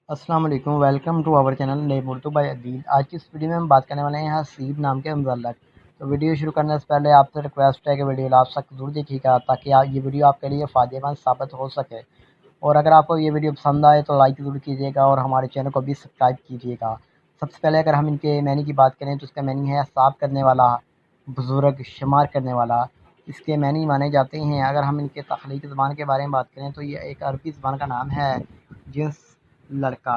अस्सलाम वालेकुम, welcome to our channel name Urdu by Adeel. आज की इस वीडियो में हम बात करने वाले हैं हसीब नाम के मुतल्लक। तो वीडियो शुरू करने से पहले आपसे रिक्वेस्ट है कि वीडियो लास्ट तक जरूर देखिएगा ताकि ये वीडियो आपके लिए फ़ायदेमंद साबित हो सके। और अगर आपको ये वीडियो पसंद आए तो लाइक ज़रूर कीजिएगा और हमारे चैनल को भी सब्सक्राइब कीजिएगा। सबसे पहले अगर हम इनके मैनी की बात करें तो इसका मैनी है हिसाब करने वाला, बुज़ुर्ग, शुमार करने वाला। इसके मैनी माने जाते हैं। अगर हम इनके तख्लीकी ज़बान के बारे में बात करें तो ये एक अरबी ज़बान का नाम है, जिन्स लड़का।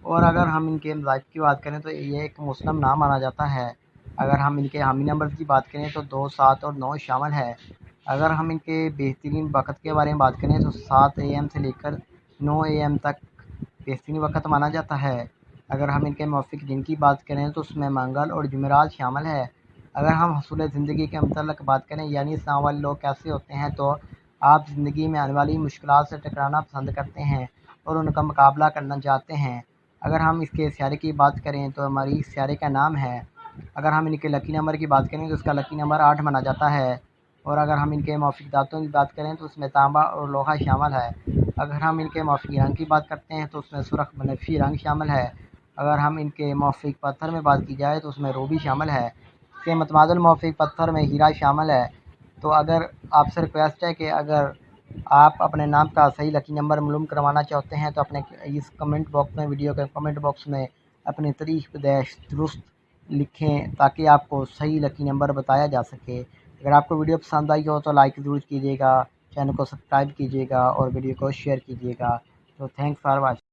और अगर हम इनके मज़ाहिब की बात करें तो ये एक मुस्लिम नाम माना जाता है। अगर हम इनके हामी नंबर की बात करें तो 2, 7 और 9 शामिल है। अगर हम इनके बेहतरीन वक़्त के बारे में बात करें तो 7 AM से लेकर 9 AM तक बेहतरीन वक़्त माना जाता है। अगर हम इनके मौफ़िक दिन की बात करें तो उसमें मंगल और जुमेरात शामिल है। अगर हम हसूल ज़िंदगी के मतलब बात करें यानी इस्लाम वाले लोग कैसे होते हैं, तो आप ज़िंदगी में आने वाली मुश्किलात से टकराना पसंद करते हैं और उनका मुकाबला करना चाहते हैं। अगर हम इसके सियारे की बात करें तो हमारी सियारे का नाम है। अगर हम इनके लकी नंबर की बात करें तो इसका लकी नंबर 8 माना जाता है। और अगर हम इनके मौफ़िक दाँतों की बात करें तो उसमें तांबा और लोहा शामिल है। अगर हम इनके मौफ़िक रंग की बात करते हैं तो उसमें सुर्ख बनफशी रंग शामिल है। अगर हम इनके मौफ़िक पत्थर में बात की जाए तो उसमें रूबी शामिल है। इसके मतमादल मौफ़िक पत्थर में हीरा शामिल है। तो अगर आपसे रिक्वेस्ट है कि अगर आप अपने नाम का सही लकी नंबर मालूम करवाना चाहते हैं तो अपने इस कमेंट बॉक्स में, वीडियो के कमेंट बॉक्स में अपनी तारीख पैदैश दुरुस्त लिखें ताकि आपको सही लकी नंबर बताया जा सके। अगर आपको वीडियो पसंद आई हो तो लाइक ज़रूर कीजिएगा, चैनल को सब्सक्राइब कीजिएगा और वीडियो को शेयर कीजिएगा। तो थैंक्स फॉर वॉचिंग।